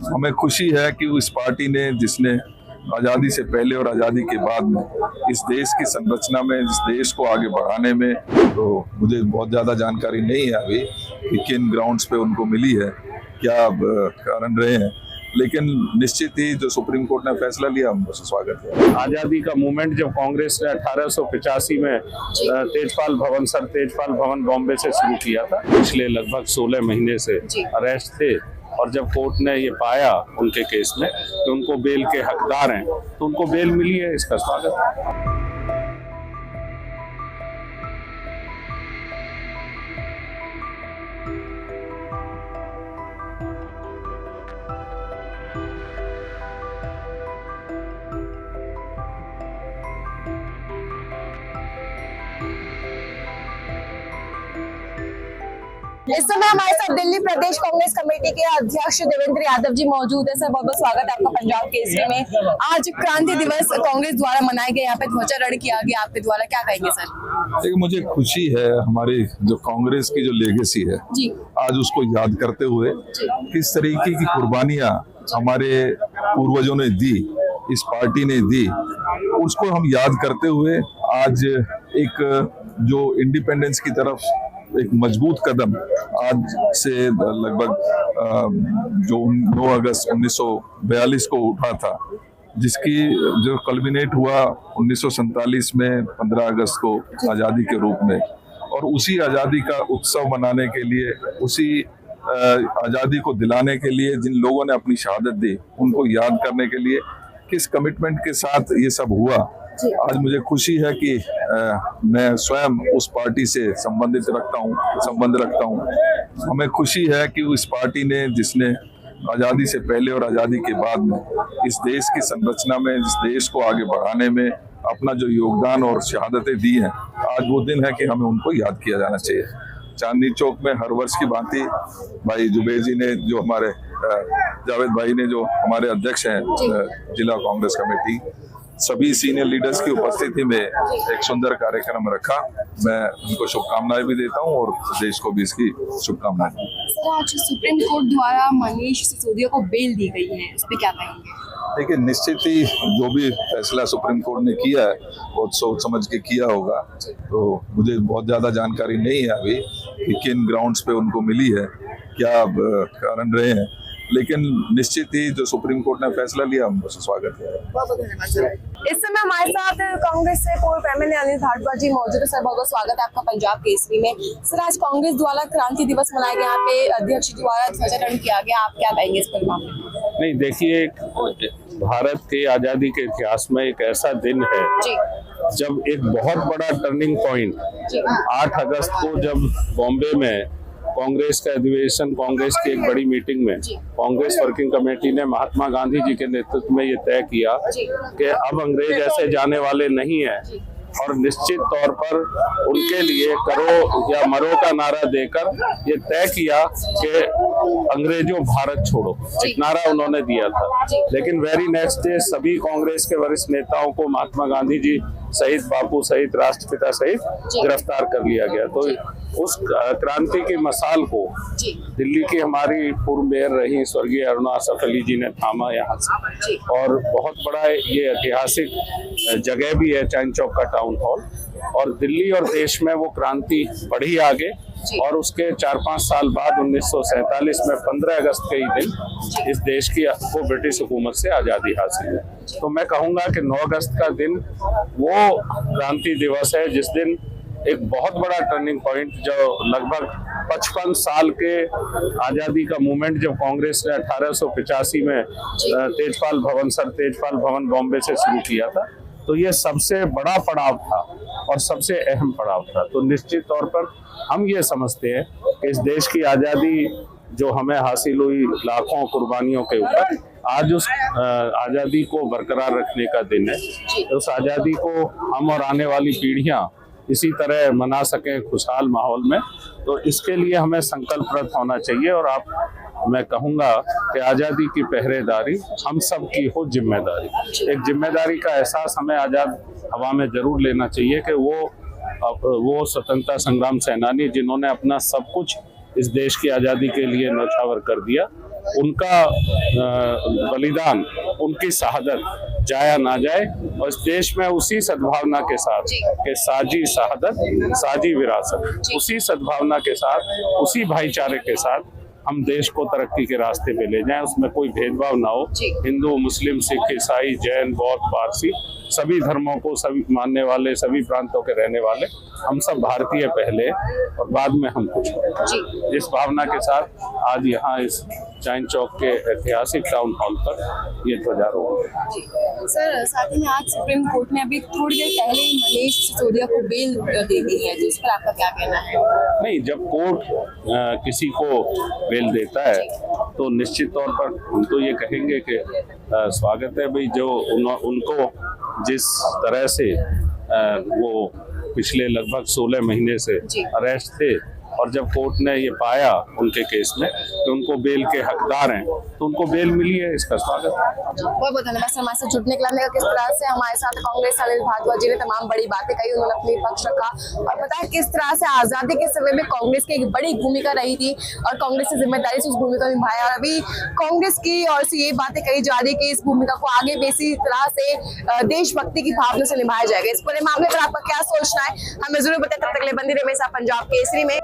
हमें खुशी है कि इस पार्टी ने, जिसने आज़ादी से पहले और आज़ादी के बाद में इस देश की संरचना में, इस देश को आगे बढ़ाने में, तो मुझे बहुत ज़्यादा जानकारी नहीं है अभी कि किन ग्राउंड्स पे उनको मिली है, क्या कारण रहे हैं, लेकिन निश्चित ही जो सुप्रीम कोर्ट ने फैसला लिया हम उसका स्वागत है। आज़ादी का मूवमेंट जब कांग्रेस ने 1885 में तेजपाल भवन, सर तेजपाल भवन बॉम्बे से शुरू किया था, पिछले लगभग 16 महीने से अरेस्ट थे, और जब कोर्ट ने ये पाया उनके केस में कि उनको बेल के हकदार हैं, तो उनको बेल मिली है, इसका स्वागत है। इस समय हमारे साथ दिल्ली प्रदेश कांग्रेस कमेटी के अध्यक्ष देवेंद्र यादव जी मौजूद है। सर, बहुत बहुत स्वागत है आपका पंजाब केसरी में। आज क्रांति दिवस कांग्रेस द्वारा मनाया गया, यहाँ पे ध्वजारोहण किया गया आपके द्वारा, क्या कहेंगे सर? देखिए, मुझे खुशी है हमारी जो कांग्रेस की जो लेगेसी है जी, आज उसको याद करते हुए किस तरीके की कुर्बानियां हमारे पूर्वजों ने दी, इस पार्टी ने दी, उसको हम याद करते हुए आज एक जो इंडिपेंडेंस की तरफ एक मजबूत कदम आज से लगभग जो 9 अगस्त 1942 को उठा था, जिसकी जो कल्मिनेट हुआ 1947 में 15 अगस्त को आज़ादी के रूप में, और उसी आज़ादी का उत्सव मनाने के लिए, उसी आज़ादी को दिलाने के लिए जिन लोगों ने अपनी शहादत दी, उनको याद करने के लिए किस कमिटमेंट के साथ ये सब हुआ। आज मुझे खुशी है कि मैं स्वयं उस पार्टी से संबंध रखता हूँ। हमें खुशी है कि इस पार्टी ने, जिसने आज़ादी से पहले और आज़ादी के बाद में इस देश की संरचना में, इस देश को आगे बढ़ाने में अपना जो योगदान और शहादतें दी हैं, आज वो दिन है कि हमें उनको याद किया जाना चाहिए। चांदनी चौक में हर वर्ष की भांति भाई जुबेर जी ने, जो हमारे जावेद भाई ने, जो हमारे अध्यक्ष हैं जिला कांग्रेस कमेटी, सभी सीनियर लीडर्स की उपस्थिति में एक सुंदर कार्यक्रम रखा। मैं उनको शुभकामनाएं भी देता हूं और देश को भी इसकी शुभकामनाएं। सर, आज सुप्रीम कोर्ट द्वारा मनीष सिसोदिया को बेल दी गई है, इस पे क्या कहेंगे? देखिए, निश्चित ही जो भी फैसला सुप्रीम कोर्ट ने किया है बहुत सोच समझ के किया होगा, तो मुझे बहुत ज्यादा जानकारी नहीं है अभी कि किन ग्राउंड्स पे उनको मिली है, क्या कारण रहे हैं, लेकिन निश्चित ही जो सुप्रीम कोर्ट ने फैसला लिया हम उसका स्वागत है। बहुत बहुत धन्यवाद सर। इस समय हमारे साथ कांग्रेस से पूर्व एमएलए अनिल भारद्वाज जी मौजूद है। सर, बहुत बहुत स्वागत है आपका पंजाब केसरी में। सर, आज कांग्रेस द्वारा क्रांति दिवस मनाया गया, यहाँ पे अध्यक्ष द्वारा ध्वजारोहण किया गया, आप क्या कहेंगे इस पर? नहीं, देखिए, भारत के आज़ादी के इतिहास में एक ऐसा दिन है जी, जब एक बहुत बड़ा टर्निंग पॉइंट 8 अगस्त को जब बॉम्बे में कांग्रेस का अधिवेशन, कांग्रेस की एक बड़ी मीटिंग में कांग्रेस वर्किंग कमेटी ने महात्मा गांधी जी के नेतृत्व में ये तय किया कि अब अंग्रेज ऐसे जाने वाले नहीं है, और निश्चित तौर पर उनके लिए करो या मरो का नारा देकर ये तय किया कि अंग्रेजों भारत छोड़ो, एक नारा उन्होंने दिया था। लेकिन वेरी नेक्स्ट डे सभी कांग्रेस के वरिष्ठ नेताओं को महात्मा गांधी जी सहित, बापू सहित, राष्ट्रपिता सहित गिरफ्तार कर लिया गया। तो उस क्रांति की मसाल को दिल्ली की हमारी पूर्व मेयर रही स्वर्गीय अरुणा असफ अली जी ने थामा यहाँ से, और बहुत बड़ा ये ऐतिहासिक जगह भी है चांदनी चौक का टाउन हॉल, और दिल्ली और देश में वो क्रांति बढ़ी आगे, और उसके 4-5 साल बाद 1947 में 15 अगस्त के ही दिन इस देश की को ब्रिटिश हुकूमत से आज़ादी हासिल है। तो मैं कहूँगा कि 9 अगस्त का दिन वो क्रांति दिवस है जिस दिन एक बहुत बड़ा टर्निंग पॉइंट, जो लगभग 55 साल के आज़ादी का मूवमेंट जब कांग्रेस ने 1885 में तेजपाल भवन, सर तेजपाल भवन बॉम्बे से शुरू किया था, तो ये सबसे बड़ा पड़ाव था और सबसे अहम पड़ाव था। तो निश्चित तौर पर हम ये समझते हैं कि इस देश की आज़ादी जो हमें हासिल हुई लाखों कुर्बानियों के ऊपर, आज उस आज़ादी को बरकरार रखने का दिन है। उस आज़ादी को हम और आने वाली पीढ़ियां इसी तरह मना सकें खुशहाल माहौल में, तो इसके लिए हमें संकल्परत होना चाहिए। और मैं कहूँगा कि आज़ादी की पहरेदारी हम सब की हो जिम्मेदारी। एक जिम्मेदारी का एहसास हमें आज़ाद हवा में जरूर लेना चाहिए कि वो स्वतंत्रता संग्राम सेनानी जिन्होंने अपना सब कुछ इस देश की आज़ादी के लिए न्यौछावर कर दिया, उनका बलिदान, उनकी शहादत जाया ना जाए और इस देश में उसी सद्भावना के साथ कि साजी शहादत साजी विरासत, उसी सद्भावना के साथ, उसी भाईचारे के साथ हम देश को तरक्की के रास्ते पे ले जाएं। उसमें कोई भेदभाव ना हो। हिंदू, मुस्लिम, सिख, ईसाई, जैन, बौद्ध, पारसी, सभी धर्मों को सभी मानने वाले, सभी प्रांतों के रहने वाले, हम सब भारतीय पहले और बाद में हम कुछ। इस भावना के साथ आज यहाँ इस चाइन चौक के ऐतिहासिक टाउन हॉल पर ये ध्वजारोहण। सर, साथ ही में आज सुप्रीम कोर्ट ने अभी थोड़ी देर पहले ही मनीष सिसोदिया को बेल दे दी है, तो इस पर आपका क्या कहना है? नहीं, जब कोर्ट किसी को बेल देता है तो निश्चित तौर पर हम तो ये कहेंगे कि स्वागत है भाई। जो उनको जिस तरह से वो पिछले लगभग 16 महीने से अरेस्ट थे और जब कोर्ट ने ये पाया उनके केस में कि उनको बेल के हकदार हैं तो उनको बेल मिली है, इसका स्वागत है। बहुत बहुत धन्यवाद सर, हमारे साथ जुड़ने के लिए। किस तरह से हमारे साथ कांग्रेस अनिल भारद्वाज जी ने तमाम बड़ी बातें कही, उन्होंने अपनी पक्ष रखा और बताया किस तरह से आजादी के समय में कांग्रेस की एक बड़ी भूमिका रही थी और कांग्रेस की जिम्मेदारी से उस भूमिका निभाया और अभी कांग्रेस की ओर से ये बातें कही जा रही कि इस भूमिका को आगे भी इसी तरह से देशभक्ति की भावना से निभाया जाएगा। इस पूरे मामले पर आपका क्या सोचना है हमें जरूर बताएं। तब तक के लिए बंदी रहे हमेशा पंजाब केसरी में।